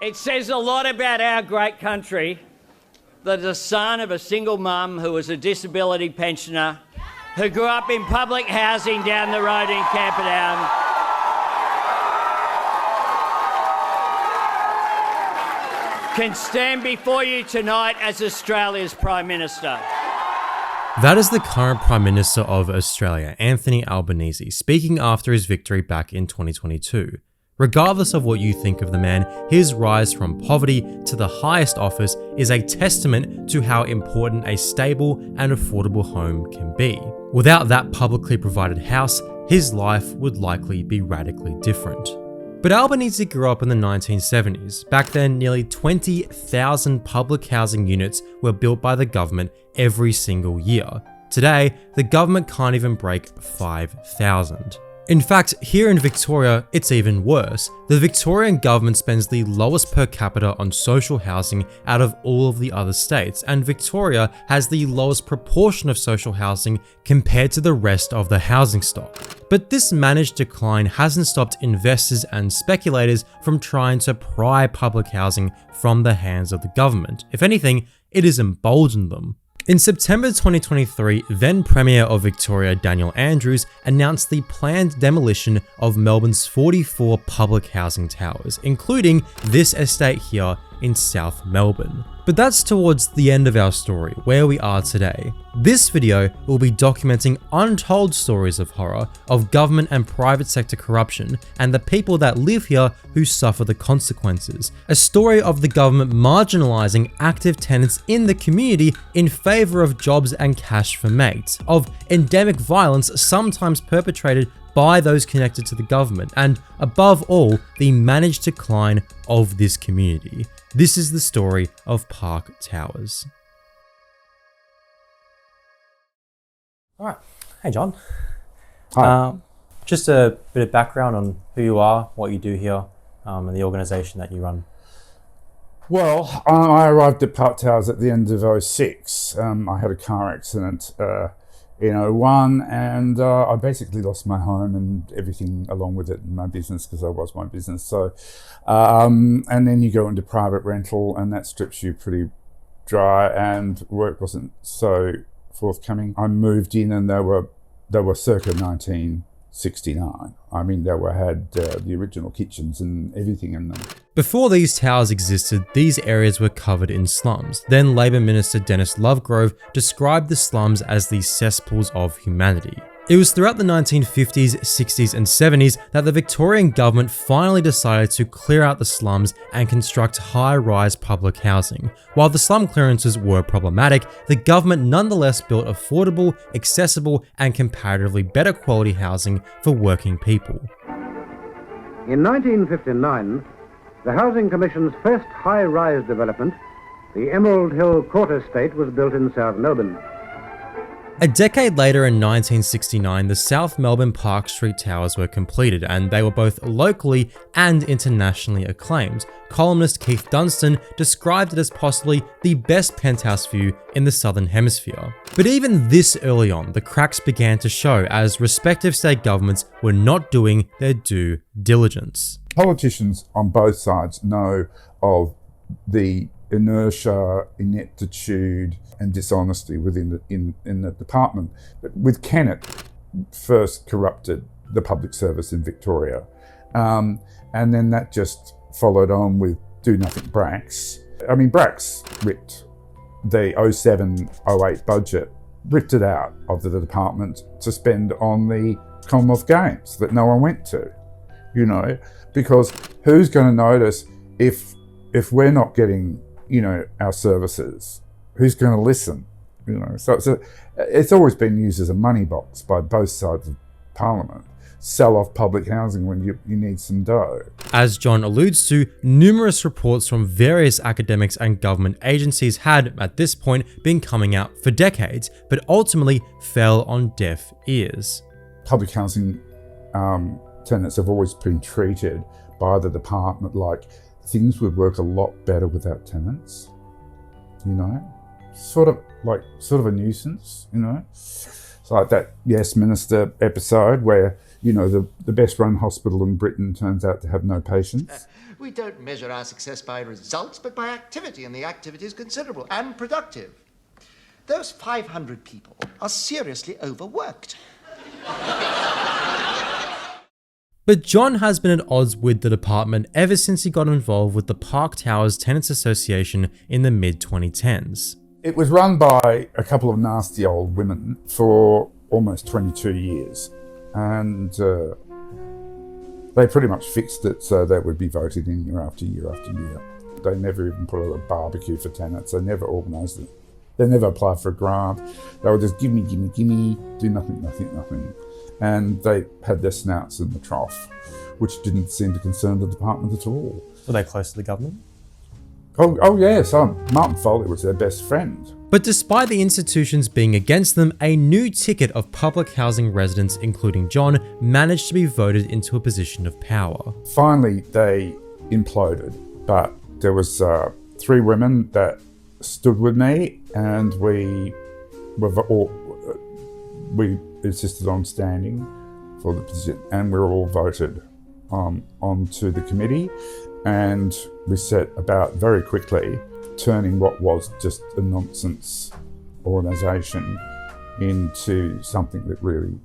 It says a lot about our great country that the son of a single mum who was a disability pensioner, who grew up in public housing down the road in Camperdown, can stand before you tonight as Australia's Prime Minister. That is the current Prime Minister of Australia, Anthony Albanese, speaking after his victory back in 2022. Regardless of what you think of the man, his rise from poverty to the highest office is a testament to how important a stable and affordable home can be. Without that publicly provided house, his life would likely be radically different. But Albanese grew up in the 1970s. Back then, nearly 20,000 public housing units were built by the government every single year. Today, the government can't even break 5,000. In fact, here in Victoria, it's even worse. The Victorian government spends the lowest per capita on social housing out of all of the other states, and Victoria has the lowest proportion of social housing compared to the rest of the housing stock. But this managed decline hasn't stopped investors and speculators from trying to pry public housing from the hands of the government. If anything, it has emboldened them. In September 2023, then Premier of Victoria Daniel Andrews announced the planned demolition of Melbourne's 44 public housing towers, including this estate here in South Melbourne. But that's towards the end of our story, where we are today. This video will be documenting untold stories of horror, of government and private sector corruption, and the people that live here who suffer the consequences. A story of the government marginalising active tenants in the community in favour of jobs and cash for mates, of endemic violence sometimes perpetrated by those connected to the government, and above all, the managed decline of this community. This is the story of Park Towers. Alright, hey John. Hi. Just a bit of background on who you are, what you do here, and the organisation that you run. Well, I arrived at Park Towers at the end of '06. I had a car accident in '01, and I basically lost my home and everything along with it, and my business, because I was my business. So, and then you go into private rental, and that strips you pretty dry, and work wasn't so forthcoming. I moved in, and they were circa 1969. I mean, they had the original kitchens and everything in them. Before these towers existed, these areas were covered in slums. Then Labour Minister Dennis Lovegrove described the slums as the cesspools of humanity. It was throughout the 1950s, 60s and 70s that the Victorian government finally decided to clear out the slums and construct high-rise public housing. While the slum clearances were problematic, the government nonetheless built affordable, accessible and comparatively better quality housing for working people. In 1959, the Housing Commission's first high-rise development, the Emerald Hill Court Estate, was built in South Melbourne. A decade later in 1969, the South Melbourne Park Street Towers were completed, and they were both locally and internationally acclaimed. Columnist Keith Dunstan described it as possibly the best penthouse view in the Southern Hemisphere. But even this early on, the cracks began to show as respective state governments were not doing their due diligence. Politicians on both sides know of the inertia, ineptitude and dishonesty within the department. But with Kennett, first corrupted the public service in Victoria, and then that just followed on with Do Nothing Bracks. I mean, Bracks ripped the 07-08 budget, ripped it out of the department to spend on the Commonwealth Games that no one went to, because who's going to notice if we're not getting our services? Who's going to listen? So it's always been used as a money box by both sides of Parliament. Sell off public housing when you need some dough. As John alludes to, numerous reports from various academics and government agencies had, at this point, been coming out for decades, but ultimately fell on deaf ears. Public housing tenants have always been treated by the department like things would work a lot better without tenants, sort of a nuisance, It's like that Yes Minister episode where, you know, the best run hospital in Britain turns out to have no patients. We don't measure our success by results, but by activity, and the activity is considerable and productive. Those 500 people are seriously overworked. But John has been at odds with the department ever since he got involved with the Park Towers Tenants Association in the mid-2010s. It was run by a couple of nasty old women for almost 22 years, and they pretty much fixed it so they would be voted in year after year after year. They never even put a barbecue for tenants. They never organised it. They never applied for a grant. They would just gimme, do nothing. And they had their snouts in the trough, which didn't seem to concern the department at all. Were they close to the government? Oh yes, Martin Foley was their best friend. But despite the institutions being against them, a new ticket of public housing residents, including John, managed to be voted into a position of power. Finally, they imploded, but there was 3 women that stood with me, and we insisted on standing for the position, and we were all voted onto the committee, and we set about very quickly turning what was just a nonsense organisation into something that really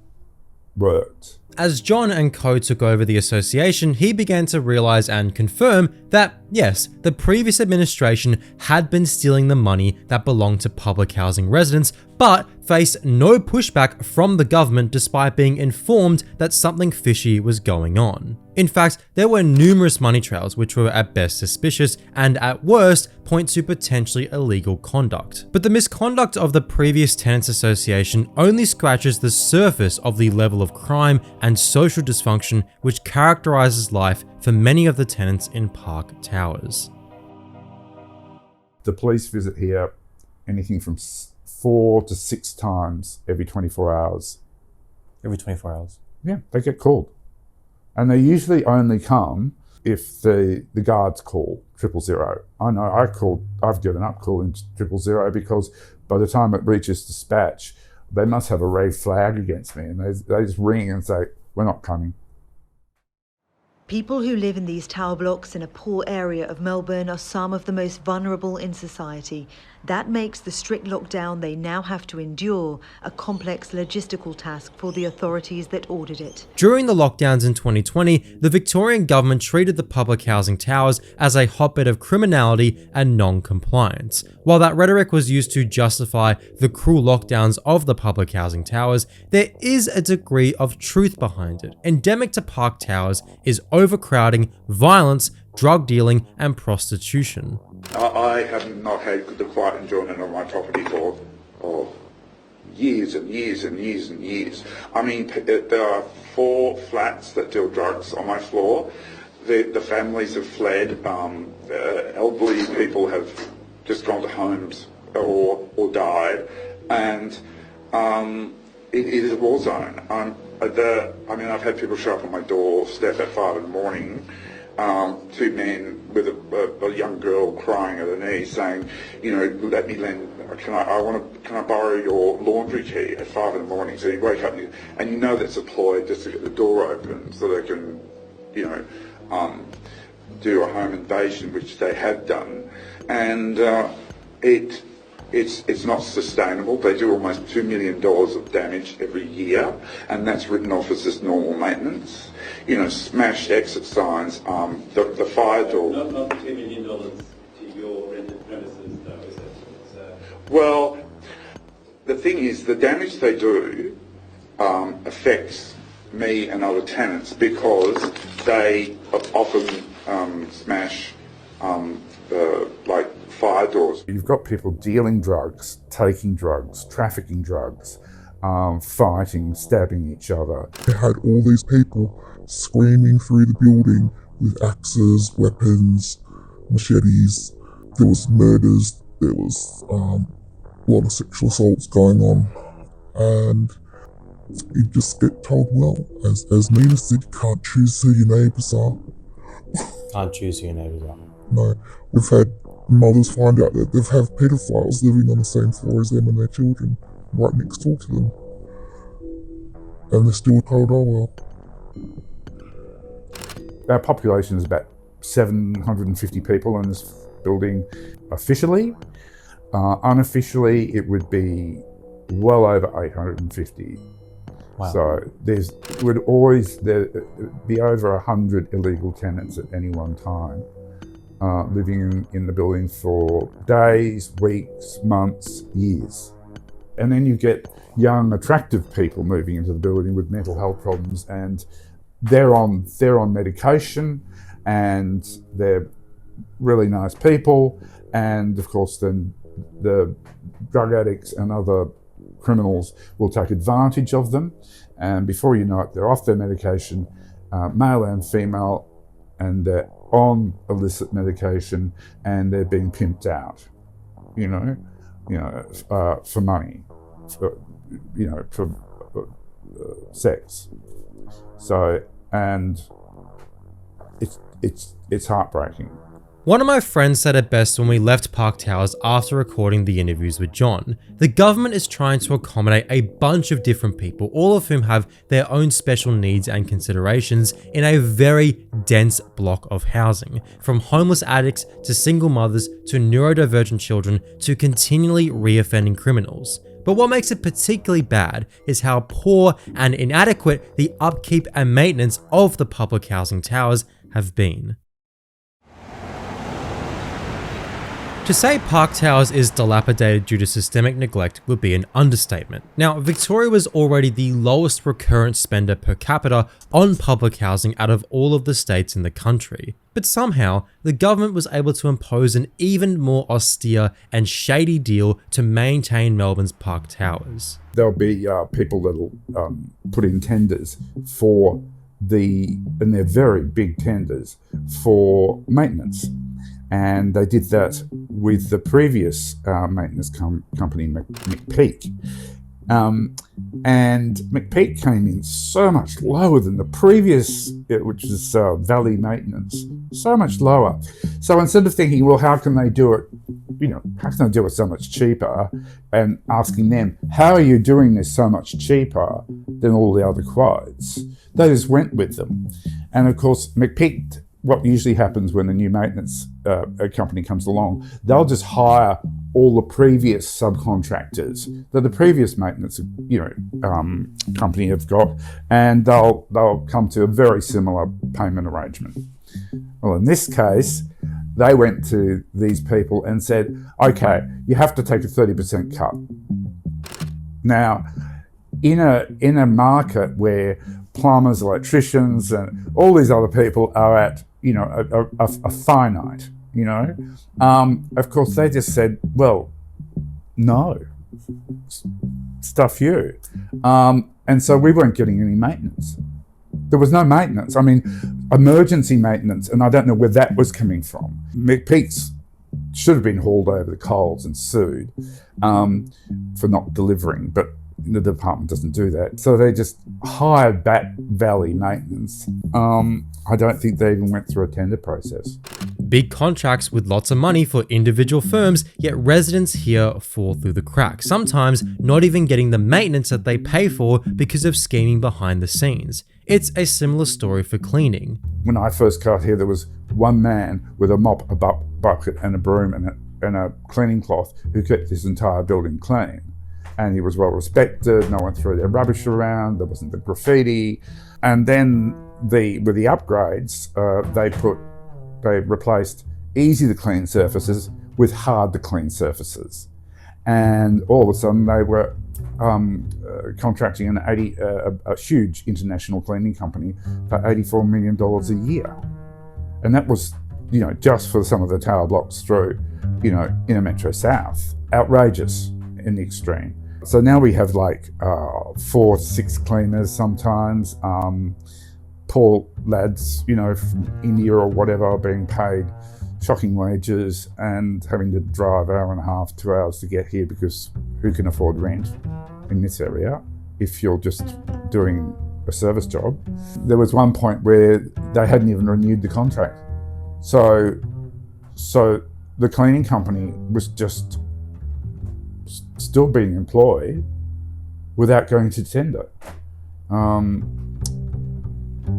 worked. As John and co took over the association, he began to realise and confirm that, yes, the previous administration had been stealing the money that belonged to public housing residents, but faced no pushback from the government despite being informed that something fishy was going on. In fact, there were numerous money trails which were at best suspicious and at worst point to potentially illegal conduct. But the misconduct of the previous tenants association only scratches the surface of the level of crime and social dysfunction which characterises life for many of the tenants in Park Towers. The police visit here anything from 4 to 6 times every 24 hours. Every 24 hours? Yeah, they get called. And they usually only come if the guards call 000. I know I've given up calling 000 because by the time it reaches dispatch, they must have a red flag against me, and they just ring and say, "We're not coming." People who live in these tower blocks in a poor area of Melbourne are some of the most vulnerable in society. That makes the strict lockdown they now have to endure a complex logistical task for the authorities that ordered it. During the lockdowns in 2020, the Victorian government treated the public housing towers as a hotbed of criminality and non-compliance. While that rhetoric was used to justify the cruel lockdowns of the public housing towers, there is a degree of truth behind it. Endemic to Park Towers is overcrowding, violence, drug dealing, and prostitution. I have not had the quiet enjoyment of my property for years and years and years and years. I mean, there are 4 flats that deal drugs on my floor. The families have fled. Elderly people have just gone to homes or died, and it is a war zone. I've had people show up on my doorstep at 5 in the morning. 2 men with a young girl crying at her knees saying, let me lend, can I borrow your laundry key at 5 in the morning? So you wake up and you know that's a ploy just to get the door open so they can, do a home invasion, which they have done. And it's not sustainable. They do almost $2 million of damage every year, and that's written off as just normal maintenance. Smashed exit signs, the fire door. Not $2 million to your rented premises, though, is it? Well, the thing is, the damage they do affects me and other tenants because they often smash fire doors. You've got people dealing drugs, taking drugs, trafficking drugs, fighting, stabbing each other. They had all these people screaming through the building with axes, weapons, machetes. There was murders, there was a lot of sexual assaults going on, and you just get told, well, as Nina said, you can't choose who your neighbours are. Can't choose who your neighbours are. No, we've had mothers find out that they've had pedophiles living on the same floor as them and their children, right next door to them. And they're still told, oh well, Our population is about 750 people in this building officially. Unofficially, it would be well over 850. Wow. So there be over 100 illegal tenants at any one time, living in the building for days, weeks, months, years. And then you get young, attractive people moving into the building with mental health problems, and they're on medication, and they're really nice people. And of course, then the drug addicts and other criminals will take advantage of them, and before you know it, they're off their medication, male and female, and they're on illicit medication, and they're being pimped out, for money, for sex. So, and it's heartbreaking. One of my friends said it best when we left Park Towers after recording the interviews with John. The government is trying to accommodate a bunch of different people, all of whom have their own special needs and considerations in a very dense block of housing, from homeless addicts to single mothers to neurodivergent children to continually reoffending criminals. But what makes it particularly bad is how poor and inadequate the upkeep and maintenance of the public housing towers have been. To say Park Towers is dilapidated due to systemic neglect would be an understatement. Now, Victoria was already the lowest recurrent spender per capita on public housing out of all of the states in the country. But somehow, the government was able to impose an even more austere and shady deal to maintain Melbourne's Park Towers. There'll be people that'll put in tenders and they're very big tenders for maintenance. And they did that with the previous maintenance company, McPeak. And McPeak came in so much lower than the previous, which is Valley Maintenance, so much lower. So instead of thinking, well, how can they do it, how can they do it so much cheaper, and asking them, how are you doing this so much cheaper than all the other quotes, they just went with them. And of course, McPeak, what usually happens when a new maintenance company comes along, they'll just hire all the previous subcontractors that the previous maintenance company have got, and they'll come to a very similar payment arrangement. Well, in this case, they went to these people and said, okay, you have to take a 30% cut. Now, in a market where plumbers, electricians, and all these other people are at a finite, of course they just said, well, no, stuff you. And so we weren't getting any maintenance. There was no maintenance. I mean, emergency maintenance, and I don't know where that was coming from. McPeak's should have been hauled over the coals and sued for not delivering, but the department doesn't do that. So they just hired back Valley Maintenance. I don't think they even went through a tender process. Big contracts with lots of money for individual firms, yet residents here fall through the cracks, sometimes not even getting the maintenance that they pay for because of scheming behind the scenes. It's a similar story for cleaning. When I first got here, there was one man with a mop, a bucket and a broom and a cleaning cloth who kept this entire building clean. And he was well respected, no one threw their rubbish around, there wasn't the graffiti. And then with the upgrades, they replaced easy to clean surfaces with hard to clean surfaces. And all of a sudden they were contracting a huge international cleaning company for $84 million a year. And that was, just for some of the tower blocks through, inner Metro South. Outrageous in the extreme. So now we have 4 to 6 cleaners sometimes. Poor lads, from India or whatever, are being paid shocking wages and having to drive 1.5 to 2 hours to get here, because who can afford rent in this area if you're just doing a service job? There was one point where they hadn't even renewed the contract. So the cleaning company was just still being employed without going to tender.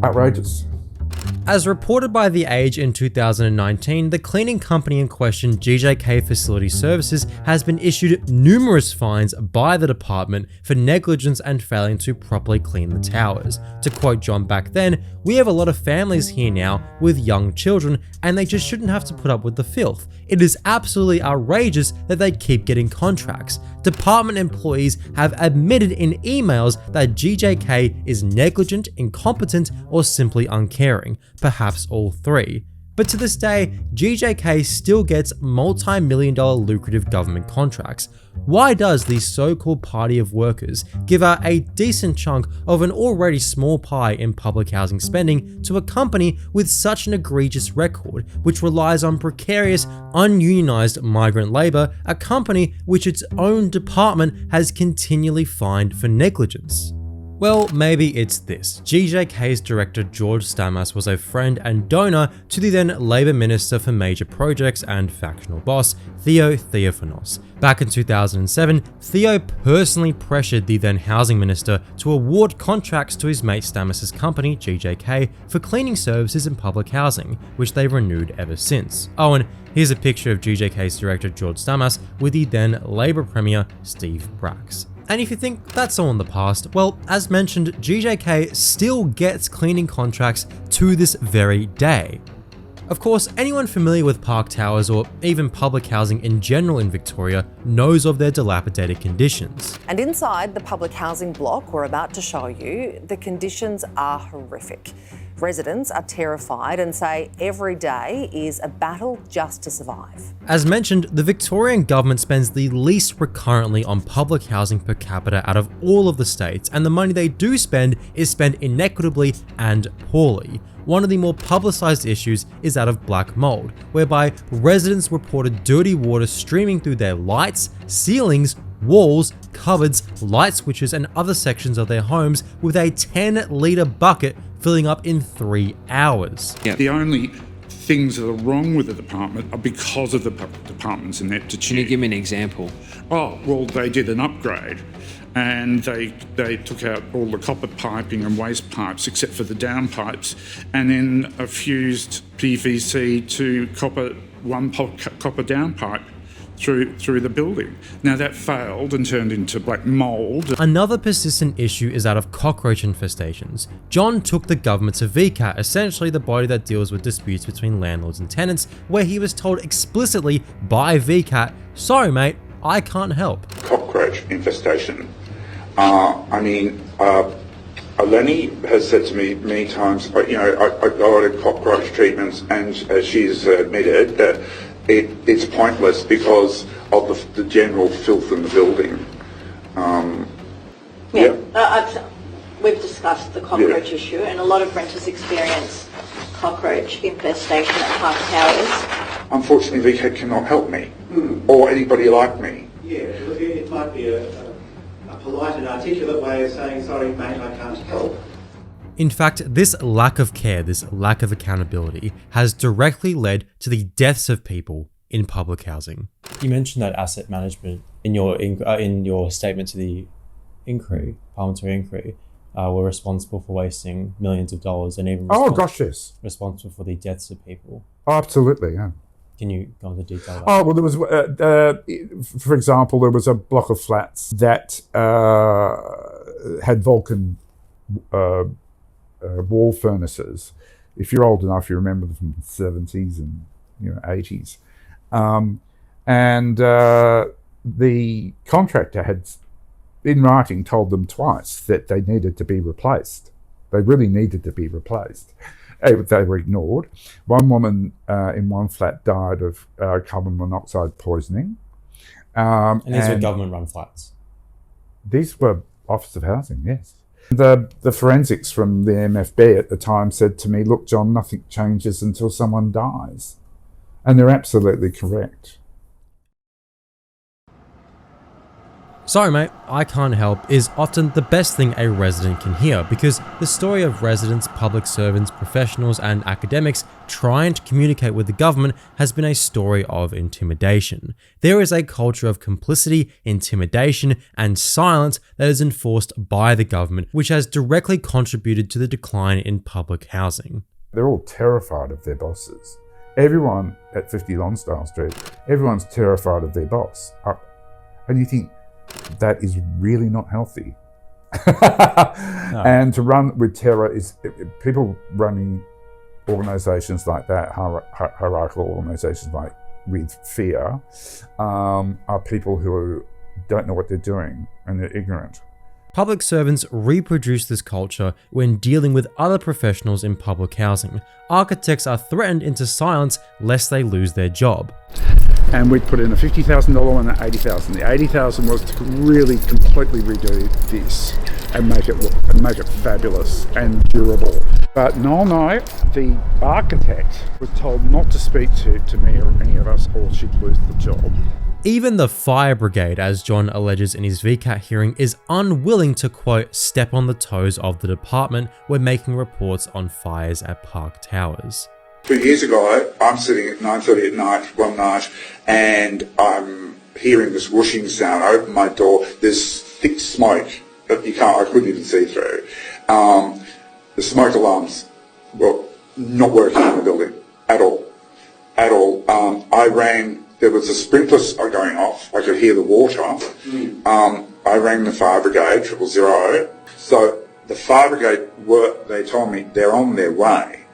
Outrageous. As reported by The Age in 2019, the cleaning company in question, GJK Facility Services, has been issued numerous fines by the department for negligence and failing to properly clean the towers. To quote John back then, "We have a lot of families here now with young children and they just shouldn't have to put up with the filth. It is absolutely outrageous that they keep getting contracts. Department employees have admitted in emails that GJK is negligent, incompetent, or simply uncaring, perhaps all three." But to this day, GJK still gets multi-million-dollar lucrative government contracts. Why does the so-called party of workers give out a decent chunk of an already small pie in public housing spending to a company with such an egregious record, which relies on precarious, ununionized migrant labor, a company which its own department has continually fined for negligence? Well, maybe it's this. GJK's director George Stamas was a friend and donor to the then Labour Minister for Major Projects and factional boss, Theo Theophanos. Back in 2007, Theo personally pressured the then Housing Minister to award contracts to his mate Stamas's company, GJK, for cleaning services in public housing, which they've renewed ever since. Oh, and here's a picture of GJK's director George Stamas with the then Labour Premier Steve Bracks. And if you think that's all in the past, well, as mentioned, GJK still gets cleaning contracts to this very day. Of course, anyone familiar with park towers or even public housing in general in Victoria knows of their dilapidated conditions. And inside the public housing block we're about to show you, the conditions are horrific. Residents are terrified and say every day is a battle just to survive. As mentioned, the Victorian government spends the least recurrently on public housing per capita out of all of the states, and the money they do spend is spent inequitably and poorly. One of the more publicised issues is that of black mould, whereby residents reported dirty water streaming through their lights, ceilings, walls, cupboards, light switches and other sections of their homes, with a 10-litre bucket filling up in 3 hours. The only things that are wrong with the department are because of the department's ineptitude. Can you give me an example? Oh, well, they did an upgrade and they took out all the copper piping and waste pipes except for the down pipes, and then fused PVC to copper down pipe through the building. Now that failed and turned into black mould. Another persistent issue is that of cockroach infestations. John took the government to VCAT, essentially the body that deals with disputes between landlords and tenants, where he was told explicitly by VCAT, "Sorry mate, I can't help." Cockroach infestation. Lenny has said to me many times, I go to cockroach treatments, and she's admitted that it's pointless because of the general filth in the building. We've discussed the cockroach issue, and a lot of renters experience cockroach infestation at park towers. Unfortunately, VCAT cannot help me, or anybody like me. Yeah, it might be a polite and articulate way of saying, "Sorry mate, I can't help." In fact, this lack of care, this lack of accountability, has directly led to the deaths of people in public housing. You mentioned that asset management in your statement to the inquiry, parliamentary inquiry, were responsible for wasting millions of dollars and even responsible for the deaths of people. Oh, absolutely, yeah. Can you go into detail? Oh, well, there was, for example, there was a block of flats that had Vulcan wall furnaces. If you're old enough, you remember them from the 70s and 80s. The contractor had, in writing, told them twice that they needed to be replaced. They really needed to be replaced. They were ignored. One woman in one flat died of carbon monoxide poisoning. And these were government-run flats? These were Office of Housing, yes. The forensics from the MFB at the time said to me, "Look, John, nothing changes until someone dies." And they're absolutely correct. "Sorry mate, I can't help" is often the best thing a resident can hear, because the story of residents, public servants, professionals and academics trying to communicate with the government has been a story of intimidation. There is a culture of complicity, intimidation and silence that is enforced by the government, which has directly contributed to the decline in public housing. They're all terrified of their bosses. Everyone at 50 Lonsdale Street, everyone's terrified of their boss. And you think, that is really not healthy. No. And to run with terror is, people running organisations like that, hierarchical organisations like with fear, are people who don't know what they're doing and they're ignorant. Public servants reproduce this culture when dealing with other professionals in public housing. Architects are threatened into silence lest they lose their job. And we'd put in a $50,000 and an $80,000. The $80,000 was to really completely redo this and make it fabulous and durable. But no, the architect was told not to speak to me or any of us, or she'd lose the job. Even the fire brigade, as John alleges in his VCAT hearing, is unwilling to, quote, step on the toes of the department when making reports on fires at Park Towers. 2 years ago, I'm sitting at 9:30 at night one night, and I'm hearing this whooshing sound. I open my door, there's thick smoke that I couldn't even see through. The smoke alarms were not working in the building at all. I rang. There was a sprinkler going off. I could hear the water. I rang the fire brigade, 000. So the fire brigade they told me they're on their way.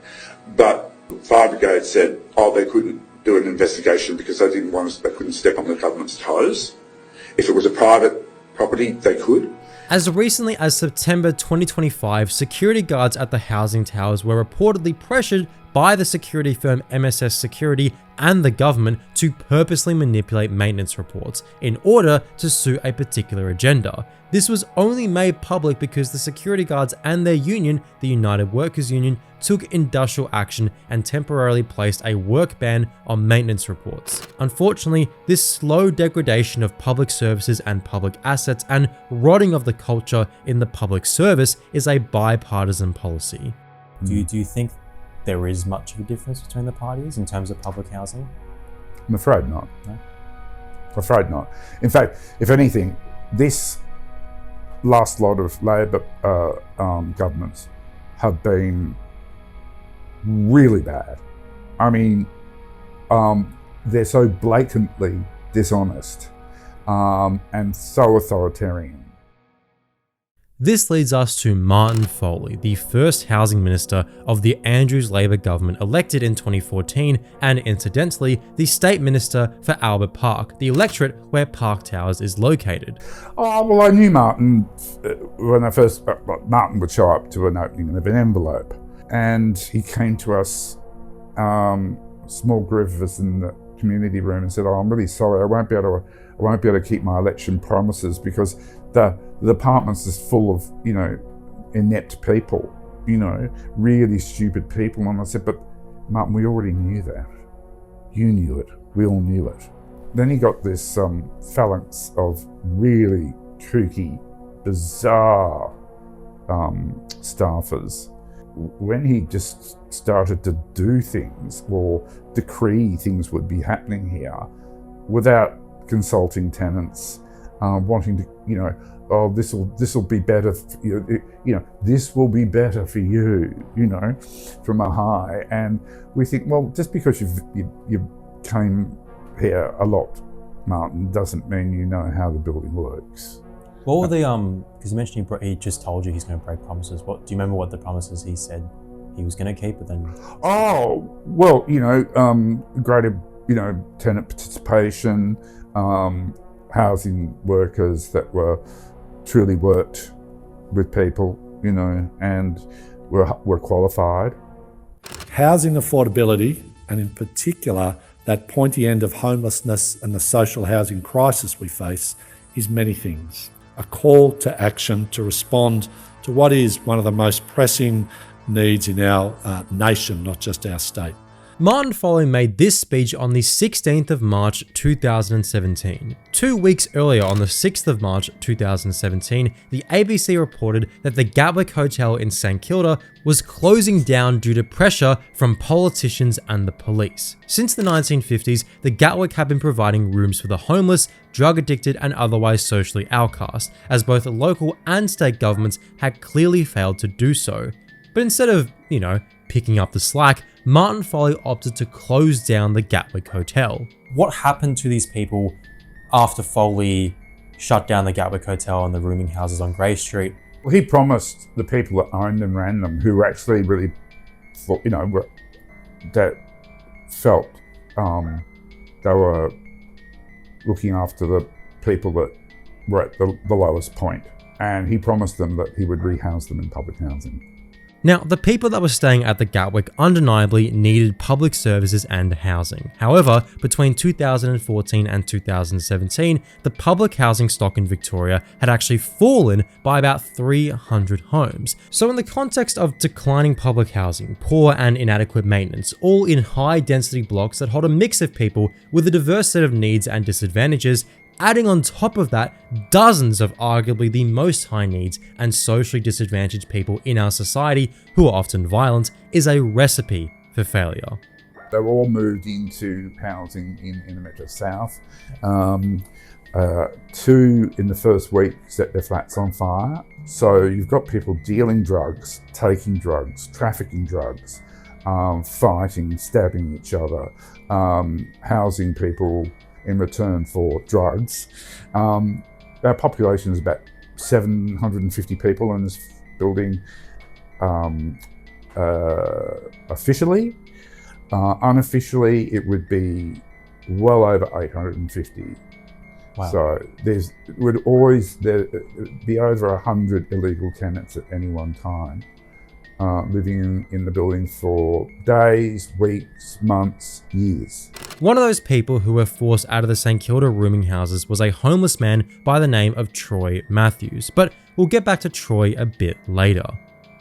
But the fire brigade said, they couldn't do an investigation because they couldn't step on the government's toes. If it was a private property, they could. As recently as September 2025, security guards at the housing towers were reportedly pressured by the security firm MSS Security and the government to purposely manipulate maintenance reports in order to suit a particular agenda. This was only made public because the security guards and their union, the United Workers Union, took industrial action and temporarily placed a work ban on maintenance reports. Unfortunately, this slow degradation of public services and public assets and rotting of the culture in the public service is a bipartisan policy. Do you think there is much of a difference between the parties in terms of public housing? I'm afraid not. No? I'm afraid not. In fact, if anything, this last lot of Labor governments have been really bad. I mean, they're so blatantly dishonest and so authoritarian. This leads us to Martin Foley, the first housing minister of the Andrews Labor government elected in 2014 and incidentally the state minister for Albert Park, the electorate where Park Towers is located. Oh, well, I knew Martin when I first, Martin would show up to an opening of an envelope and he came to us, a small group of us in the community room and said, I'm really sorry, I won't be able to keep my election promises because the department's is full of, inept people, really stupid people. And I said, but Martin, we already knew that. You knew it. We all knew it. Then he got this phalanx of really kooky, bizarre staffers. When he just started to do things or decree things would be happening here without consulting tenants, wanting to, this will be better, this will be better for you, from a high. And we think, well, just because you came here a lot, Martin, doesn't mean you know how the building works. What were the, because you mentioned he just told you he's going to break promises. Do you remember what the promises he said he was going to keep, but then? Oh, well, greater, tenant participation, housing workers that truly worked with people, and were qualified. Housing affordability, and in particular, that pointy end of homelessness and the social housing crisis we face, is many things. A call to action to respond to what is one of the most pressing needs in our nation, not just our state. Martin Foley made this speech on the 16th of March 2017. 2 weeks earlier, on the 6th of March 2017, the ABC reported that the Gatwick Hotel in St Kilda was closing down due to pressure from politicians and the police. Since the 1950s, the Gatwick had been providing rooms for the homeless, drug addicted and otherwise socially outcast, as both local and state governments had clearly failed to do so. But instead of, picking up the slack, Martin Foley opted to close down the Gatwick Hotel. What happened to these people after Foley shut down the Gatwick Hotel and the rooming houses on Grey Street? Well, he promised the people that owned and ran them, who were actually really, that felt they were looking after the people that were at the lowest point. And he promised them that he would rehouse them in public housing. Now, the people that were staying at the Gatwick undeniably needed public services and housing. However, between 2014 and 2017, the public housing stock in Victoria had actually fallen by about 300 homes. So in the context of declining public housing, poor and inadequate maintenance, all in high density blocks that hold a mix of people with a diverse set of needs and disadvantages, adding on top of that dozens of arguably the most high needs and socially disadvantaged people in our society who are often violent, is a recipe for failure. They were all moved into housing in the Metro South. 2 in the first week set their flats on fire. So you've got people dealing drugs, taking drugs, trafficking drugs, fighting, stabbing each other, housing people in return for drugs. Our population is about 750 people in this building officially. Unofficially, it would be well over 850. Wow. So there would be over 100 illegal tenants at any one time, living in the building for days, weeks, months, years. One of those people who were forced out of the St Kilda rooming houses was a homeless man by the name of Troy Matthews, but we'll get back to Troy a bit later.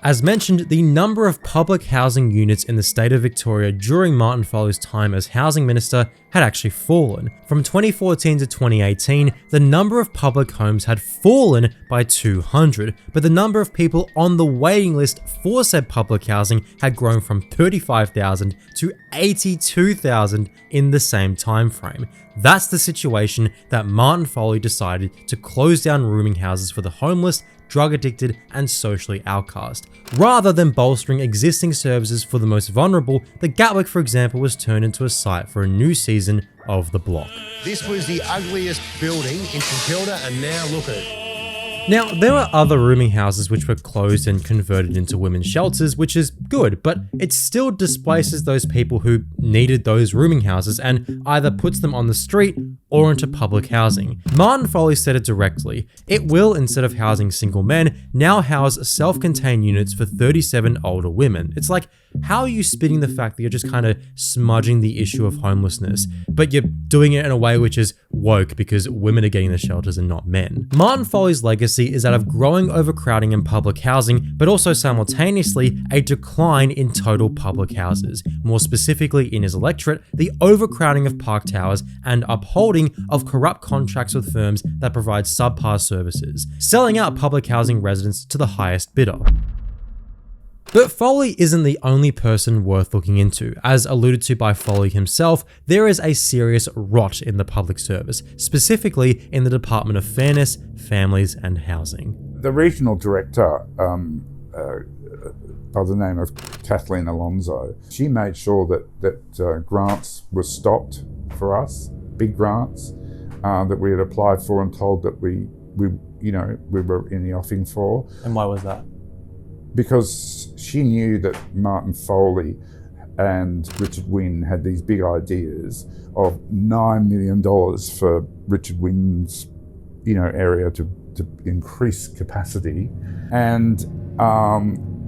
As mentioned, the number of public housing units in the state of Victoria during Martin Foley's time as housing minister had actually fallen. From 2014 to 2018, the number of public homes had fallen by 200, but the number of people on the waiting list for said public housing had grown from 35,000 to 82,000 in the same time frame. That's the situation that Martin Foley decided to close down rooming houses for the homeless, drug addicted, and socially outcast. Rather than bolstering existing services for the most vulnerable, the Gatwick, for example, was turned into a site for a new season of The Block. This was the ugliest building in St Kilda, and now look at it. Now, there were other rooming houses which were closed and converted into women's shelters, which is good, but it still displaces those people who needed those rooming houses and either puts them on the street or into public housing. Martin Foley said it directly. It will, instead of housing single men, now house self-contained units for 37 older women. It's like, how are you spinning the fact that you're just kind of smudging the issue of homelessness, but you're doing it in a way which is woke because women are getting the shelters and not men? Martin Foley's legacy is that of growing overcrowding in public housing, but also simultaneously a decline in total public houses. More specifically in his electorate, the overcrowding of park towers and upholding of corrupt contracts with firms that provide subpar services, selling out public housing residents to the highest bidder. But Foley isn't the only person worth looking into. As alluded to by Foley himself, there is a serious rot in the public service, specifically in the Department of Fairness, Families and Housing. The regional director, by the name of Kathleen Alonso, she made sure that grants were stopped for us, big grants that we had applied for and told that we were in the offing for. And why was that? Because she knew that Martin Foley and Richard Wynne had these big ideas of $9 million for Richard Wynne's, area to increase capacity, and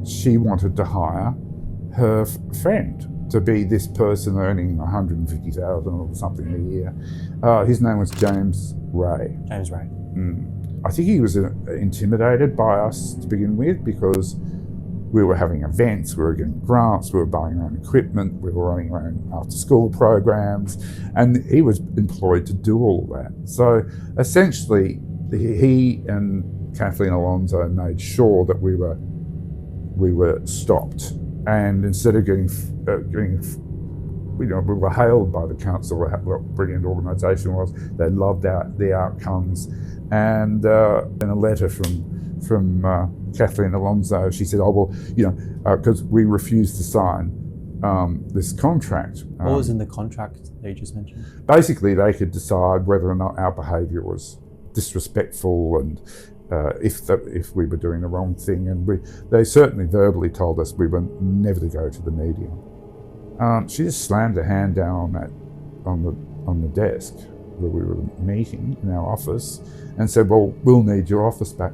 she wanted to hire her friend to be this person earning $150,000 or something a year. His name was James Ray. James Ray. I think he was intimidated by us to begin with because we were having events, we were getting grants, we were buying our own equipment, we were running our own after-school programs, and he was employed to do all of that. So essentially, he and Kathleen Alonso made sure that we were stopped. And instead of we were hailed by the council what a brilliant organisation was. They loved the outcomes, and a letter from Kathleen Alonso, she said, oh, well, because we refused to sign this contract. What was in the contract that you just mentioned? Basically, they could decide whether or not our behaviour was disrespectful and if we were doing the wrong thing. And they certainly verbally told us we were never to go to the media. She just slammed her hand down on the desk where we were meeting in our office and said, well, we'll need your office back.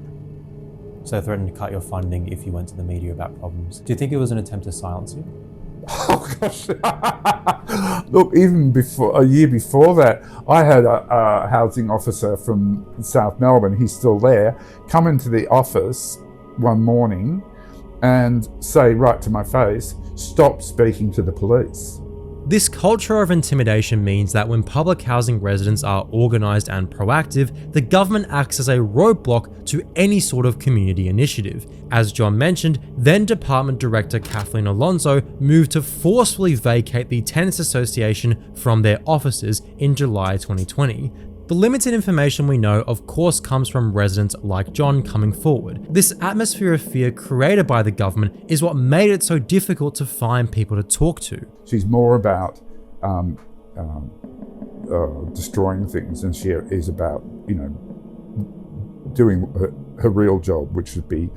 So they threatened to cut your funding if you went to the media about problems. Do you think it was an attempt to silence you? Oh gosh! Look, even a year before that, I had a housing officer from South Melbourne, he's still there, come into the office one morning and say right to my face, stop speaking to the police. This culture of intimidation means that when public housing residents are organised and proactive, the government acts as a roadblock to any sort of community initiative. As John mentioned, then Department Director Kathleen Alonso moved to forcefully vacate the Tenants Association from their offices in July 2020. The limited information we know, of course, comes from residents like John coming forward. This atmosphere of fear created by the government is what made it so difficult to find people to talk to. She's more about destroying things than she is about, doing her real job, which would be,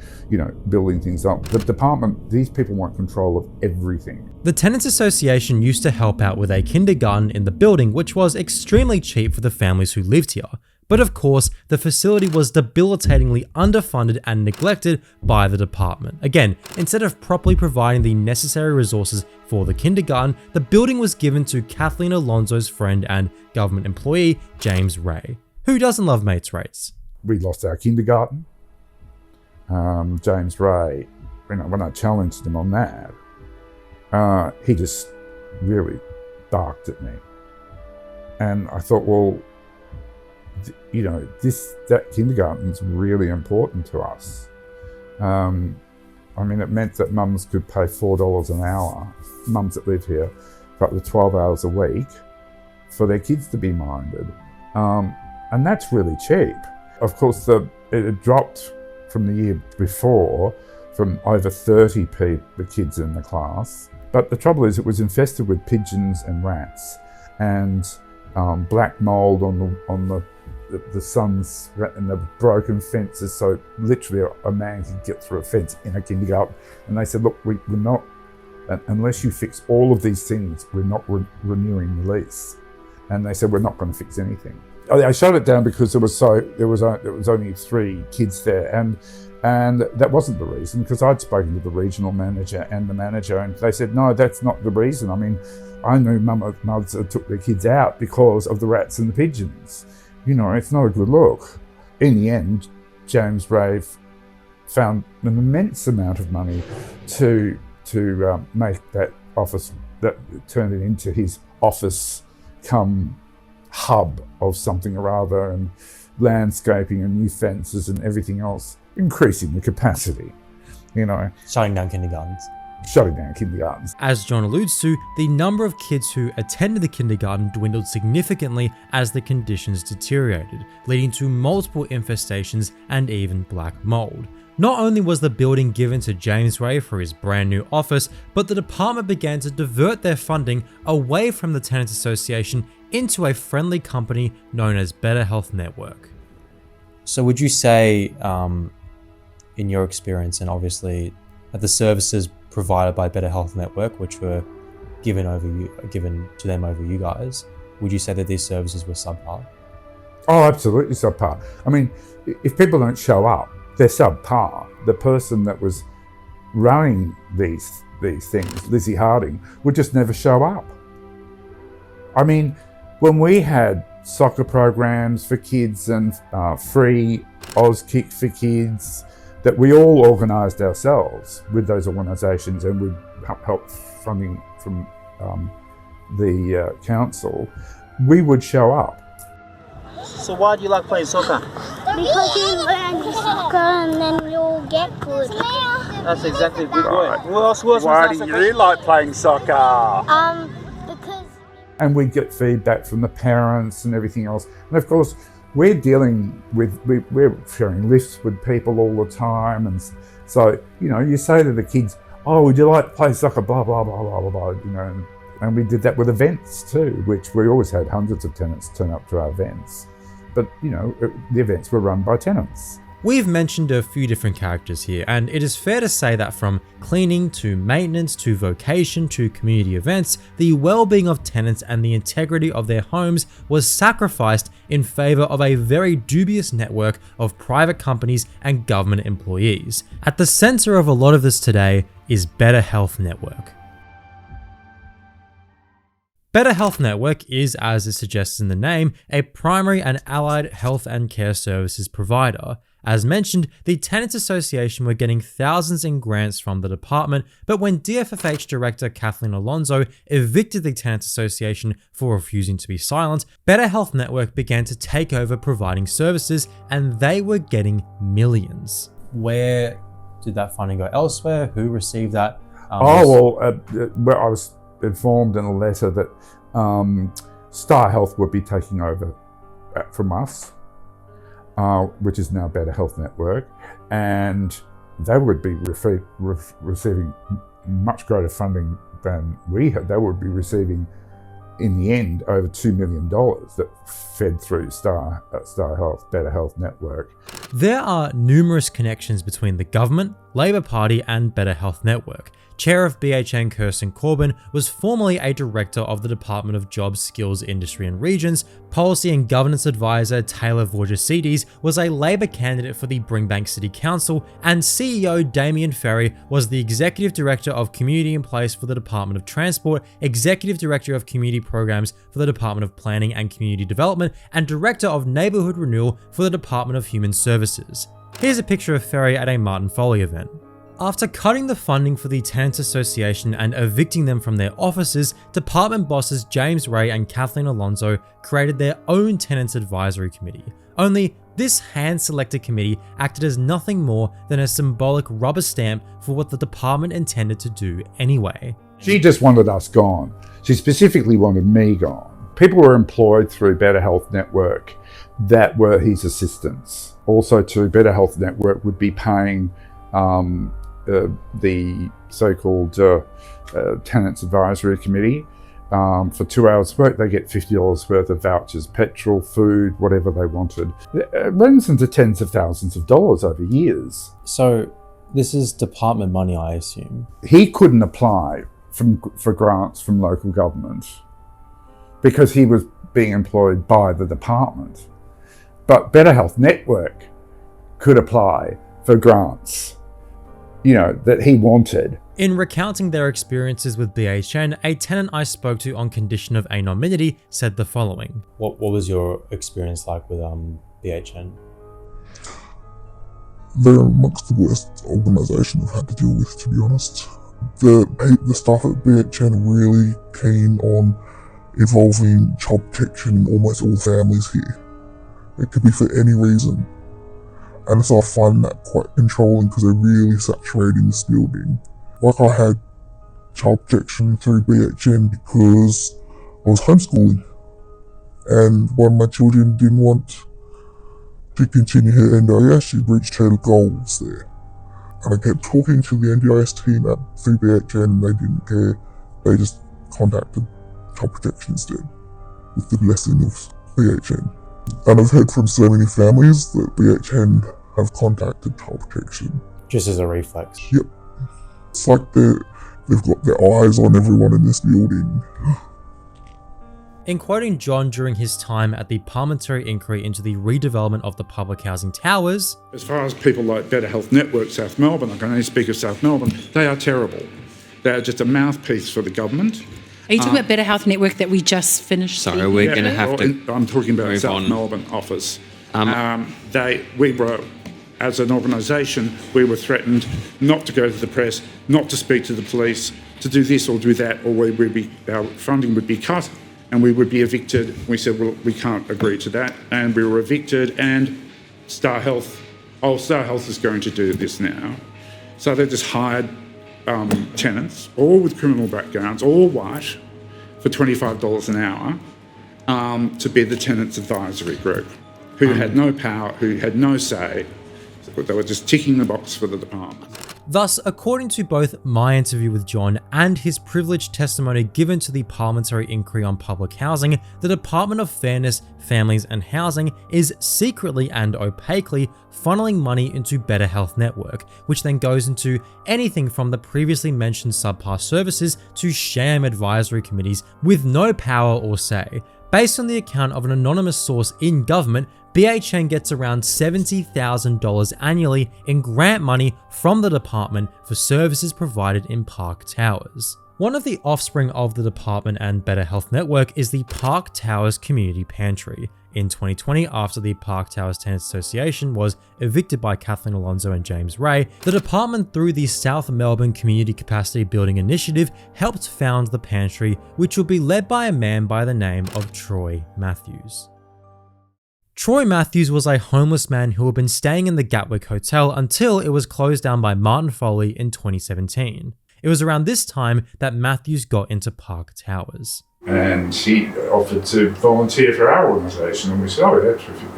building things up. The department, these people want control of everything. The Tenants Association used to help out with a kindergarten in the building, which was extremely cheap for the families who lived here. But of course, the facility was debilitatingly underfunded and neglected by the department. Again, instead of properly providing the necessary resources for the kindergarten, the building was given to Kathleen Alonso's friend and government employee, James Ray. Who doesn't love mates' rates? We lost our kindergarten. James Ray, when I challenged him on that, he just really barked at me. And I thought, well, that kindergarten's really important to us. It meant that mums could pay $4 an hour, mums that live here, for up to 12 hours a week, for their kids to be minded. And that's really cheap. Of course, it had dropped from the year before from over 30 the kids in the class. But the trouble is it was infested with pigeons and rats and black mould on the sons and the broken fences, so literally a man could get through a fence in a kindergarten. And they said, look, we're not, unless you fix all of these things, we're not renewing the lease. And they said, we're not going to fix anything. I shut it down because there was only 3 kids there, and that wasn't the reason, because I'd spoken to the regional manager and the manager, and they said, no, that's not the reason. I knew mothers that took their kids out because of the rats and the pigeons. It's not a good look. In the end, James Ray found an immense amount of money to make that office, that turned it into his office come hub of something or other, and landscaping and new fences and everything else, increasing the capacity, Shutting down kindergartens. As John alludes to, the number of kids who attended the kindergarten dwindled significantly as the conditions deteriorated, leading to multiple infestations and even black mold. Not only was the building given to James Ray for his brand new office, but the department began to divert their funding away from the Tenants Association into a friendly company known as Better Health Network. So would you say, in your experience, and obviously the services provided by Better Health Network, which were given to them over you guys, would you say that these services were subpar? Oh, absolutely subpar. If people don't show up, they're subpar. The person that was running these things, Lizzie Harding, would just never show up. When we had soccer programs for kids and free Auskick for kids that we all organised ourselves with those organisations, and we'd help funding from the council, we would show up. So why do you like playing soccer? Because you learn soccer and then you'll get good. That's exactly a good word. Why do you like playing soccer? Because... And we'd get feedback from the parents and everything else. And of course, we're dealing with, we're sharing lifts with people all the time. And so, you know, you say to the kids, oh, would you like to play soccer, blah, blah, blah, blah, blah, blah, you know. And we did that with events too, which we always had hundreds of tenants turn up to our events. But, you know, the events were run by tenants. We've mentioned a few different characters here, and it is fair to say that from cleaning to maintenance to vocation to community events, the well-being of tenants and the integrity of their homes was sacrificed in favour of a very dubious network of private companies and government employees. At the centre of a lot of this today is Better Health Network. Better Health Network is, as it suggests in the name, a primary and allied health and care services provider. As mentioned, the Tenants Association were getting thousands in grants from the department, but when DFFH Director Kathleen Alonso evicted the Tenants Association for refusing to be silent, Better Health Network began to take over providing services, and they were getting millions. Where did that funding go elsewhere? Who received that? I was informed in a letter that Star Health would be taking over from us, which is now Better Health Network, and they would be receiving much greater funding than we had. They would be receiving, in the end, over $2 million that fed through Star Health, Better Health Network. There are numerous connections between the government, Labor Party and Better Health Network. Chair of BHN Kirsten Corbyn was formerly a director of the Department of Jobs, Skills, Industry and Regions. Policy and Governance Advisor Taylor Vorgesides was a Labor candidate for the Bringbank City Council, and CEO Damien Ferry was the Executive Director of Community in Place for the Department of Transport, Executive Director of Community Programs for the Department of Planning and Community Development, and Director of Neighbourhood Renewal for the Department of Human Services. Here's a picture of Ferry at a Martin Foley event. After cutting the funding for the Tenants Association and evicting them from their offices, department bosses James Ray and Kathleen Alonso created their own Tenants Advisory Committee. Only this hand-selected committee acted as nothing more than a symbolic rubber stamp for what the department intended to do anyway. She just wanted us gone. She specifically wanted me gone. People were employed through Better Health Network that were his assistants. Also too, Better Health Network would be paying the so-called Tenants Advisory Committee. For 2 hours work, they get $50 worth of vouchers, petrol, food, whatever they wanted. It runs into tens of thousands of dollars over years. So this is department money, I assume. He couldn't apply for grants from local government because he was being employed by the department. But Better Health Network could apply for grants, you know, that he wanted. In recounting their experiences with BHN, a tenant I spoke to on condition of anonymity said the following. What was your experience like with BHN? They're amongst the worst organisation I've had to deal with, to be honest. The staff at BHN are really keen on involving child protection in almost all families here. It could be for any reason. And so I find that quite controlling because they're really saturating this building. Like I had child protection through BHN because I was homeschooling. And one of my children didn't want to continue her NDIS, she reached her goals there. And I kept talking to the NDIS team through BHN and they didn't care. They just contacted child protection instead, with the blessing of BHN. And I've heard from so many families that BHN have contacted child protection. Just as a reflex? Yep. It's like they've got their eyes on everyone in this building. In quoting John during his time at the parliamentary inquiry into the redevelopment of the public housing towers, as far as people like Better Health Network South Melbourne, I can only speak of South Melbourne, they are terrible. They are just a mouthpiece for the government. Are you talking about Better Health Network that we just finished? Sorry, we're going to have to. I'm talking about South Melbourne office. We were, as an organisation, we were threatened not to go to the press, not to speak to the police, to do this or do that, or our funding would be cut and we would be evicted. We said, well, we can't agree to that, and we were evicted. And Star Health is going to do this now. So they just hired tenants, all with criminal backgrounds, all white, for $25 an hour, to be the Tenants Advisory Group, who had no power, who had no say. They were just ticking the box for the department. Thus, according to both my interview with John and his privileged testimony given to the Parliamentary Inquiry on Public Housing, the Department of Fairness, Families and Housing is secretly and opaquely funneling money into Better Health Network, which then goes into anything from the previously mentioned subpar services to sham advisory committees with no power or say. Based on the account of an anonymous source in government, BHN gets around $70,000 annually in grant money from the department for services provided in Park Towers. One of the offspring of the department and Better Health Network is the Park Towers Community Pantry. In 2020, after the Park Towers Tenants Association was evicted by Kathleen Alonso and James Ray, the department through the South Melbourne Community Capacity Building Initiative helped found the pantry, which will be led by a man by the name of Troy Matthews. Troy Matthews was a homeless man who had been staying in the Gatwick Hotel until it was closed down by Martin Foley in 2017. It was around this time that Matthews got into Park Towers. And he offered to volunteer for our organisation, and we said, oh, yeah, terrific.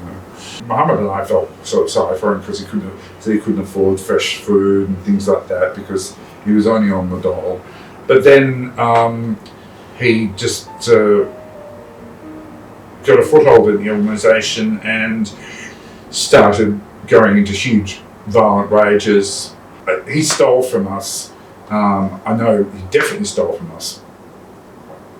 Mohammed and I felt sort of sorry for him because he couldn't afford fresh food and things like that because he was only on the dole. But then he just got a foothold in the organisation and started going into huge violent rages. He stole from us. I know he definitely stole from us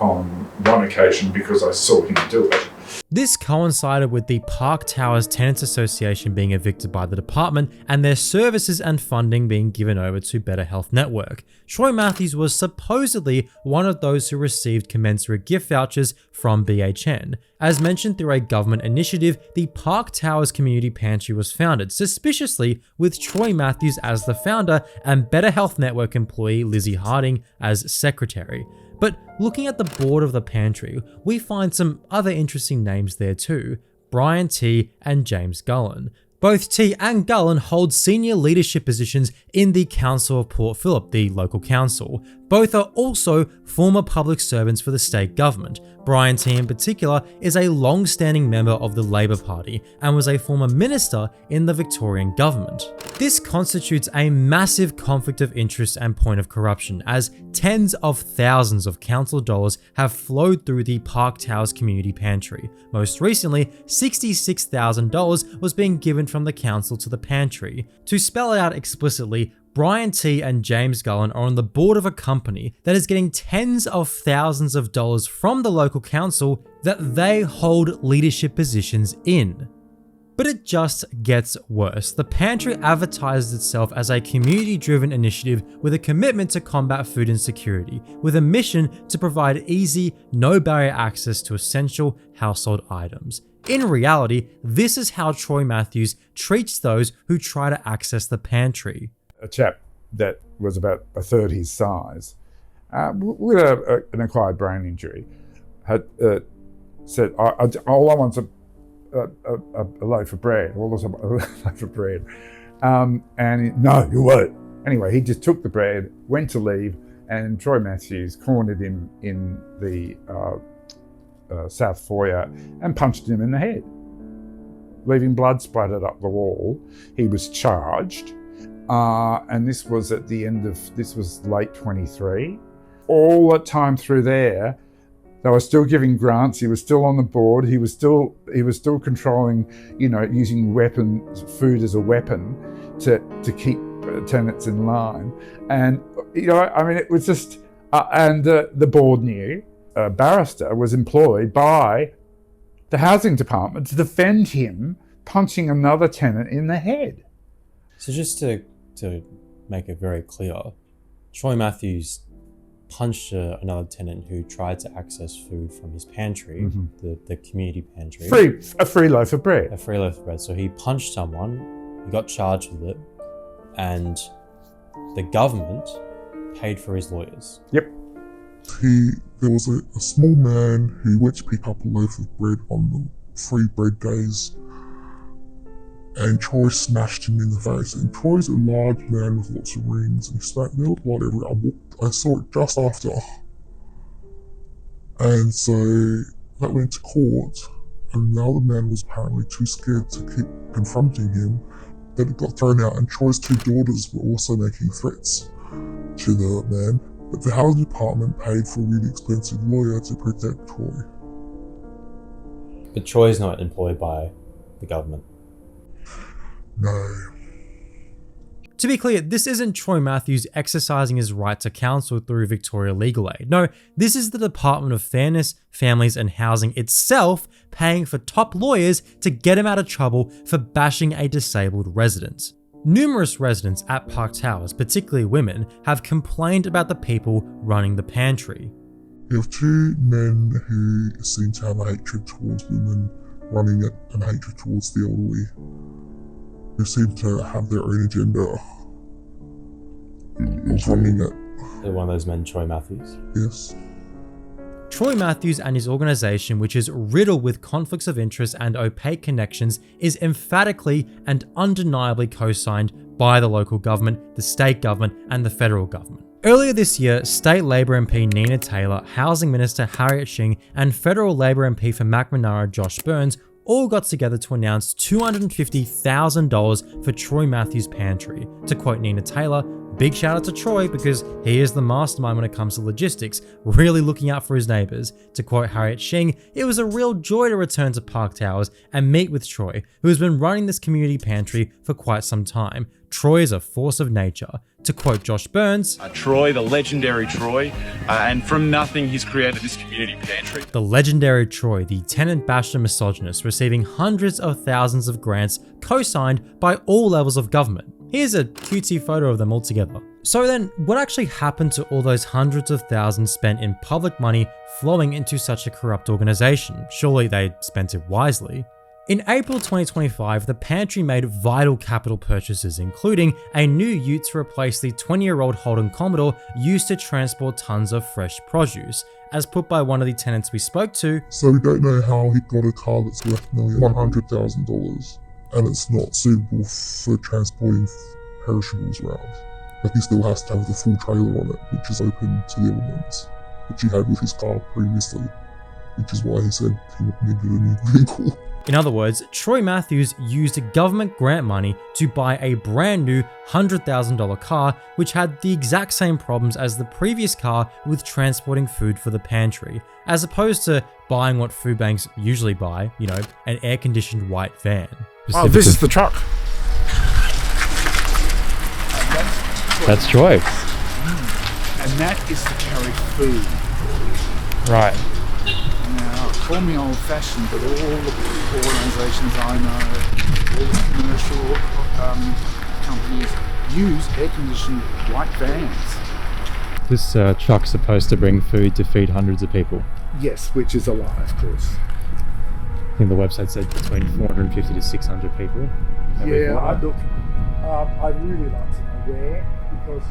on one occasion because I saw him do it. This coincided with the Park Towers Tenants Association being evicted by the department and their services and funding being given over to Better Health Network. Troy Matthews was supposedly one of those who received commensurate gift vouchers from BHN. As mentioned through a government initiative, the Park Towers Community Pantry was founded, suspiciously with Troy Matthews as the founder and Better Health Network employee Lizzie Harding as secretary. But looking at the board of the pantry, we find some other interesting names there too, Brian T and James Gullen. Both T and Gullen hold senior leadership positions in the Council of Port Phillip, the local council. Both are also former public servants for the state government. Brian T in particular is a long-standing member of the Labor Party and was a former minister in the Victorian government. This constitutes a massive conflict of interest and point of corruption, as tens of thousands of council dollars have flowed through the Park Towers Community Pantry. Most recently, $66,000 was being given from the council to the pantry. To spell it out explicitly, Brian T and James Gullen are on the board of a company that is getting tens of thousands of dollars from the local council that they hold leadership positions in. But it just gets worse. The pantry advertises itself as a community-driven initiative with a commitment to combat food insecurity, with a mission to provide easy, no-barrier access to essential household items. In reality, this is how Troy Matthews treats those who try to access the pantry. A chap that was about a third his size, with an acquired brain injury, had said, all I want's a loaf of bread, all a loaf of bread. No, you won't. Anyway, he just took the bread, went to leave, and Troy Matthews cornered him in the south foyer and punched him in the head, leaving blood splattered up the wall. He was charged. And this was at the end of, this was late 23. All that time through there, they were still giving grants. He was still on the board. He was still controlling, using food as a weapon to keep tenants in line. And, it was just, and the board knew a barrister was employed by the housing department to defend him punching another tenant in the head. So just to make it very clear, Troy Matthews punched another tenant who tried to access food from his pantry, the community pantry. A free loaf of bread. A free loaf of bread. So he punched someone, he got charged with it, and the government paid for his lawyers. Yep. There was a small man who went to pick up a loaf of bread on the free bread days, and Troy smashed him in the face. And Troy's a large man with lots of rings, and he smacked me blood everywhere. I saw it just after. And so that went to court, and the other man was apparently too scared to keep confronting him, that it got thrown out, and Troy's two daughters were also making threats to the man, but the housing department paid for a really expensive lawyer to protect Troy. But Troy's not employed by the government. No. To be clear, this isn't Troy Matthews exercising his right to counsel through Victoria Legal Aid. No, this is the Department of Fairness, Families and Housing itself paying for top lawyers to get him out of trouble for bashing a disabled resident. Numerous residents at Park Towers, particularly women, have complained about the people running the pantry. You have two men who seem to have a hatred towards women running it and hatred towards the elderly. They seem to have their own agenda of running it. They're one of those men, Troy Matthews? Yes. Troy Matthews and his organisation, which is riddled with conflicts of interest and opaque connections, is emphatically and undeniably co-signed by the local government, the state government and the federal government. Earlier this year, State Labor MP Nina Taylor, Housing Minister Harriet Shing and Federal Labor MP for Macmonara Josh Burns all got together to announce $250,000 for Troy Matthews' pantry. To quote Nina Taylor, big shout out to Troy because he is the mastermind when it comes to logistics, really looking out for his neighbours. To quote Harriet Shing, it was a real joy to return to Park Towers and meet with Troy, who has been running this community pantry for quite some time. Troy is a force of nature. To quote Josh Burns, Troy, the legendary Troy, and from nothing he's created this community pantry. The legendary Troy, the tenant basher misogynist, receiving hundreds of thousands of grants co-signed by all levels of government. Here's a cutesy photo of them all together. So then, what actually happened to all those hundreds of thousands spent in public money flowing into such a corrupt organisation? Surely they spent it wisely. In April 2025, the pantry made vital capital purchases, including a new ute to replace the 20-year-old Holden Commodore used to transport tons of fresh produce, as put by one of the tenants we spoke to. So we don't know how he got a car that's worth $100,000 and it's not suitable for transporting perishables around. Like he still has to have the full trailer on it, which is open to the elements, which he had with his car previously, which is why he said he needed a new vehicle. In other words, Troy Matthews used government grant money to buy a brand new $100,000 car, which had the exact same problems as the previous car with transporting food for the pantry, as opposed to buying what food banks usually buy, you know, an air-conditioned white van. Oh, this is the truck. That's Troy. And that is to carry food. Right. Now, call me old-fashioned, but all the organisations I know, all the commercial companies use air-conditioned white vans. This truck's supposed to bring food to feed hundreds of people. Yes, which is a lie, of course. I think the website said between 450 to 600 people. Yeah, I'd really like to know where, because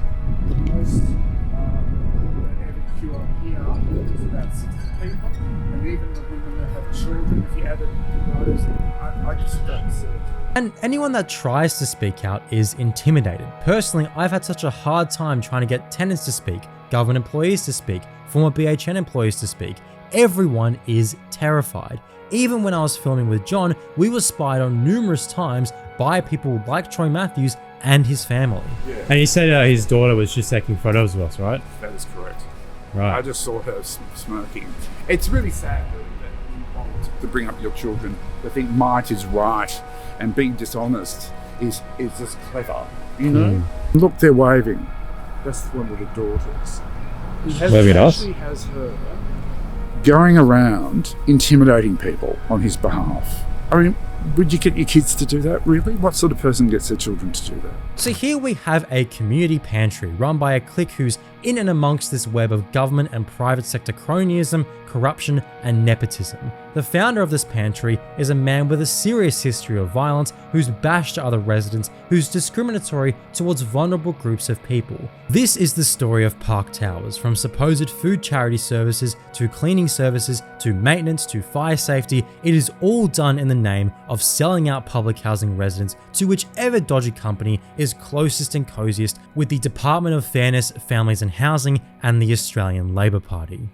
the most average queue on here is about 60 people, and even the women that have children, if you added those, I just don't see it. And anyone that tries to speak out is intimidated. Personally, I've had such a hard time trying to get tenants to speak, government employees to speak, former BHN employees to speak. Everyone is terrified. Even when I was filming with John, we were spied on numerous times by people like Troy Matthews and his family. Yeah. And he said his daughter was just taking photos of us, right? That is correct. Right. I just saw her smirking. It's really sad that you want to bring up your children that think might is right and being dishonest is just clever, you know? Look, they're waving. That's one of the daughters. Waving at us? He has her going around intimidating people on his behalf. I mean, would you get your kids to do that, really? What sort of person gets their children to do that? So here we have a community pantry run by a clique who's in and amongst this web of government and private sector cronyism, corruption, and nepotism. The founder of this pantry is a man with a serious history of violence who's bashed other residents, who's discriminatory towards vulnerable groups of people. This is the story of Park Towers, from supposed food charity services to cleaning services to maintenance to fire safety. It is all done in the name of selling out public housing residents to whichever dodgy company is closest and coziest with the Department of Fairness, Families and Housing and the Australian Labor Party.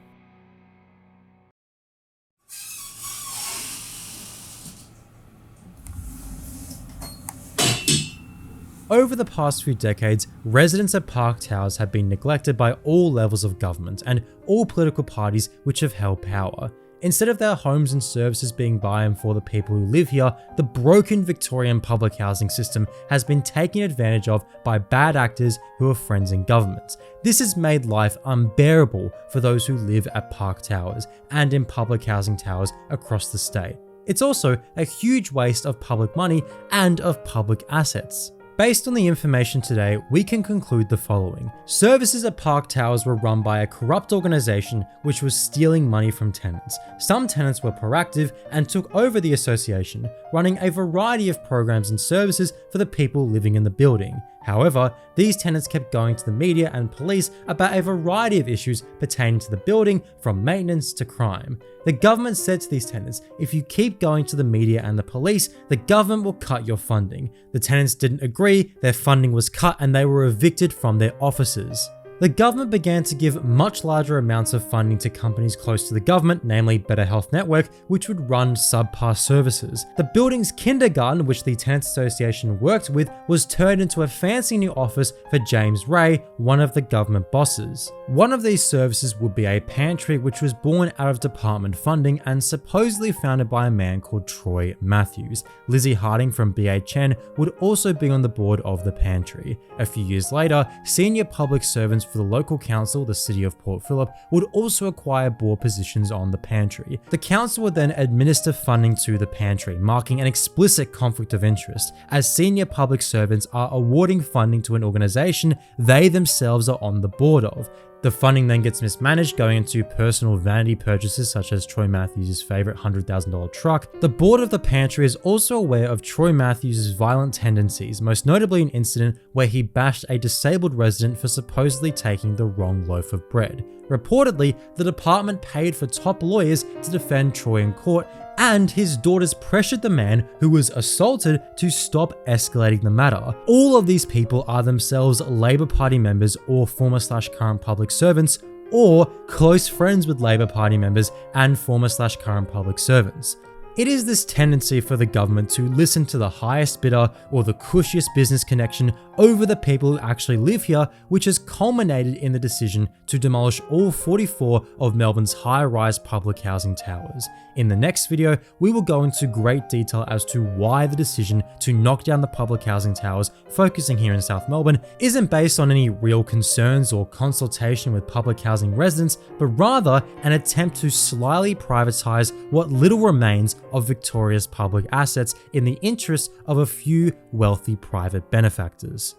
Over the past few decades, residents at Park Towers have been neglected by all levels of government and all political parties which have held power. Instead of their homes and services being by and for the people who live here, the broken Victorian public housing system has been taken advantage of by bad actors who are friends in government. This has made life unbearable for those who live at Park Towers and in public housing towers across the state. It's also a huge waste of public money and of public assets. Based on the information today, we can conclude the following. Services at Park Towers were run by a corrupt organisation which was stealing money from tenants. Some tenants were proactive and took over the association, running a variety of programs and services for the people living in the building. However, these tenants kept going to the media and police about a variety of issues pertaining to the building, from maintenance to crime. The government said to these tenants, if you keep going to the media and the police, the government will cut your funding. The tenants didn't agree, their funding was cut and they were evicted from their offices. The government began to give much larger amounts of funding to companies close to the government, namely Better Health Network, which would run subpar services. The building's kindergarten, which the Tenants Association worked with, was turned into a fancy new office for James Ray, one of the government bosses. One of these services would be a pantry, which was born out of department funding and supposedly founded by a man called Troy Matthews. Lizzie Harding from BHN would also be on the board of the pantry. A few years later, senior public servants for the local council, the city of Port Phillip, would also acquire board positions on the pantry. The council would then administer funding to the pantry, marking an explicit conflict of interest, as senior public servants are awarding funding to an organisation they themselves are on the board of. The funding then gets mismanaged, going into personal vanity purchases such as Troy Matthews' favourite $100,000 truck. The board of the pantry is also aware of Troy Matthews' violent tendencies, most notably an incident where he bashed a disabled resident for supposedly taking the wrong loaf of bread. Reportedly, the department paid for top lawyers to defend Troy in court, and his daughters pressured the man who was assaulted to stop escalating the matter. All of these people are themselves Labour Party members or former/current public servants, or close friends with Labour Party members and former/current public servants. It is this tendency for the government to listen to the highest bidder or the cushiest business connection over the people who actually live here, which has culminated in the decision to demolish all 44 of Melbourne's high-rise public housing towers. In the next video, we will go into great detail as to why the decision to knock down the public housing towers, focusing here in South Melbourne, isn't based on any real concerns or consultation with public housing residents, but rather an attempt to slyly privatise what little remains of Victoria's public assets in the interest of a few wealthy private benefactors.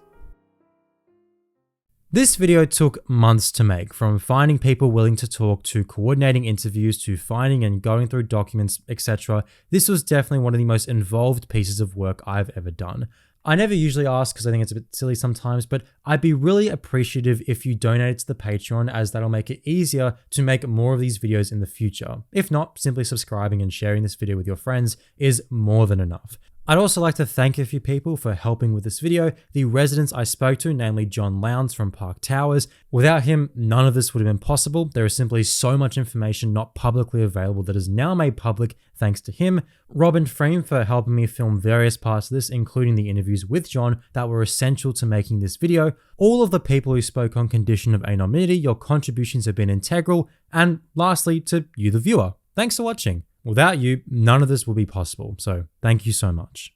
This video took months to make, from finding people willing to talk to coordinating interviews to finding and going through documents, etc. This was definitely one of the most involved pieces of work I've ever done. I never usually ask because I think it's a bit silly sometimes, but I'd be really appreciative if you donated to the Patreon, as that'll make it easier to make more of these videos in the future. If not, simply subscribing and sharing this video with your friends is more than enough. I'd also like to thank a few people for helping with this video. The residents I spoke to, namely John Lowndes from Park Towers. Without him, none of this would have been possible. There is simply so much information not publicly available that is now made public thanks to him. Robin Freem for helping me film various parts of this, including the interviews with John that were essential to making this video. All of the people who spoke on condition of anonymity, your contributions have been integral. And lastly, to you, the viewer. Thanks for watching. Without you, none of this would be possible, so thank you so much.